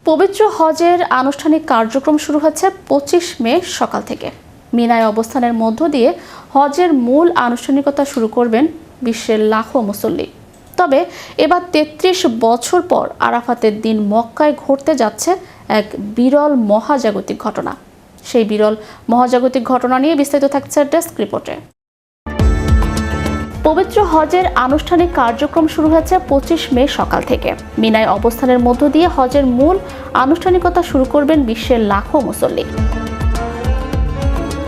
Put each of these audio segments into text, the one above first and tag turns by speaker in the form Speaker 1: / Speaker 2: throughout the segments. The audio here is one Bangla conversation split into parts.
Speaker 1: পবিত্র হজের আনুষ্ঠানিক কার্যক্রম শুরু হচ্ছে ২৫ মে সকাল থেকে। মিনায় অবস্থানের মধ্য দিয়ে হজের মূল আনুষ্ঠানিকতা শুরু করবেন বিশ্বের লাখো মুসল্লি। তবে এবার ৩৩ বছর পর আরাফাতের দিন মক্কায় ঘটতে যাচ্ছে এক বিরল মহাজাগতিক ঘটনা। সেই বিরল মহাজাগতিক ঘটনা নিয়ে বিস্তারিত থাকছে ডেস্ক রিপোর্টে। পবিত্র হজের আনুষ্ঠানিক কার্যক্রম শুরু হয়েছে ২৫ মে সকাল থেকে। মিনায় অবস্থানের মধ্য দিয়ে হজের মূল আনুষ্ঠানিকতা শুরু করবেন বিশ্বের লাখো মুসল্লি।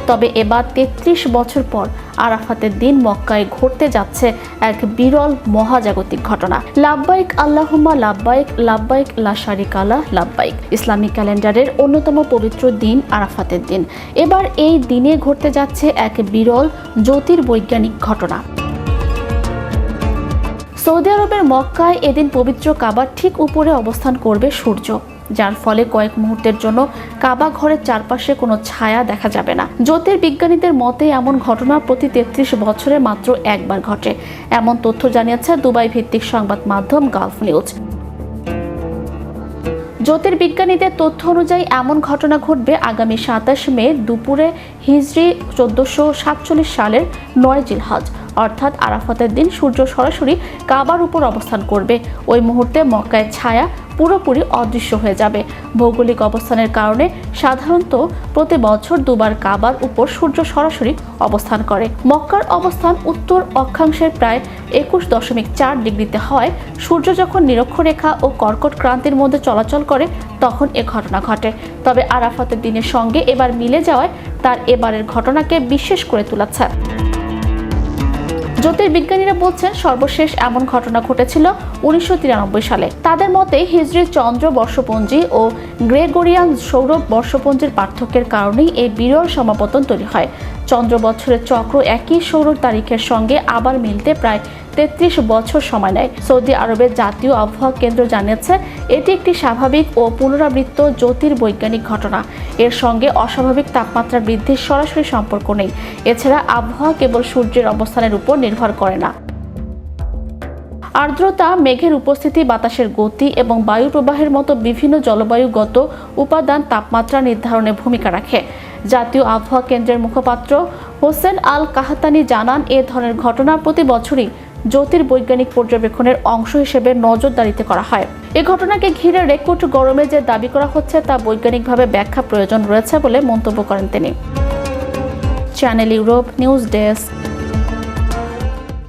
Speaker 1: তবে এবার ৩৩ বছর পর আরাফাতের দিন মক্কায় ঘটতে যাচ্ছে এক বিরল মহাজাগতিক ঘটনা। লাব্বাইক আল্লাহুম্মা লাব্বাইক, লাব্বাইক লা শারিকা লাহ লাব্বাইক। ইসলামিক ক্যালেন্ডারের অন্যতম পবিত্র দিন আরাফাতের দিন। এবার এই দিনে ঘটতে যাচ্ছে এক বিরল জ্যোতির্বৈজ্ঞানিক ঘটনা। সৌদি আরবের মক্কায় এদিন পবিত্র কাবার ঠিক উপরে অবস্থান করবে সূর্য, যার ফলে কয়েক মুহূর্তের জন্য কাবা ঘরের চারপাশে কোনো ছায়া দেখা যাবে না। জ্যোতির্বিজ্ঞানীদের মতে এমন ঘটনা প্রতি ৩৩ বছরে মাত্র একবার ঘটে, এমন তথ্য জানিয়েছে দুবাই ভিত্তিক সংবাদ মাধ্যম গালফ নিউজ। জ্যোতির্বিজ্ঞানীদের তথ্য অনুযায়ী এমন ঘটনা ঘটবে আগামী ২৭ মে দুপুরে হিজরি ১৪৪৭ সালের ৯ জিলহজ, অর্থাৎ আরাফাতের দিন সূর্য সরাসরি কাবার উপর অবস্থান করবে। ওই মুহূর্তে মক্কায় ছায়া পুরোপুরি অদৃশ্য হয়ে যাবে। ভৌগোলিক অবস্থানের কারণে সাধারণত প্রতি বছর দুবার কাবার উপর সূর্য সরাসরি অবস্থান করে। মক্কার অবস্থান উত্তর অক্ষাংশের প্রায় ২১.৪ ডিগ্রিতে হয়। সূর্য যখন নিরক্ষরেখা ও কর্কট ক্রান্তির মধ্যে চলাচল করে তখন এ ঘটনা ঘটে। তবে আরাফাতের দিনের সঙ্গে এবার মিলে যাওয়ায় তার এবারের ঘটনাকে বিশেষ করে তুলেছে। জ্যোতির্বিজ্ঞানীরা বলছেন সর্বশেষ এমন ঘটনা ঘটেছিল ১৯৯৩ সালে। তাদের মতে হিজরি চন্দ্র বর্ষপঞ্জি ও গ্রেগরিয়ান সৌর বর্ষপঞ্জির পার্থক্যের কারণেই এই বিরল সমাপতন তৈরি হয়। চন্দ্র বছরের চক্র একই সৌর তারিখের সঙ্গে আবার মিলতে প্রায় ৩৩ বছর সময় নেয়। সৌদি আরবের জাতীয় আবহাওয়া কেন্দ্র জানিয়েছে এটি একটি স্বাভাবিক ও পুনরাবৃত্ত জ্যোতির্বৈজ্ঞানিক ঘটনা। এর সঙ্গে অস্বাভাবিক তাপমাত্রা বৃদ্ধির সরাসরি সম্পর্ক নেই। এছাড়া আবহাওয়া কেবল সূর্যের অবস্থানের উপর নির্ভর করে না। আর্দ্রতা, মেঘের উপস্থিতি, বাতাসের গতি এবং বায়ু প্রবাহের মতো বিভিন্ন জলবায়ুগত উপাদান তাপমাত্রা নির্ধারণে ভূমিকা রাখে। জাতীয় আবহাওয়া কেন্দ্রের মুখপাত্র হোসেন আল কাহাতানি জানান, এ ধরনের ঘটনা প্রতি বছরই জ্যোতির্বৈজ্ঞানিক পর্যবেক্ষণের অংশ হিসেবে নজরদারিতে করা হয়। এই ঘটনাকে ঘিরে রেকর্ড গরমে যে দাবি করা হচ্ছে তা বৈজ্ঞানিকভাবে ব্যাখ্যা প্রয়োজন রয়েছে বলে মন্তব্য করেন তিনি। Channel Europe news desk.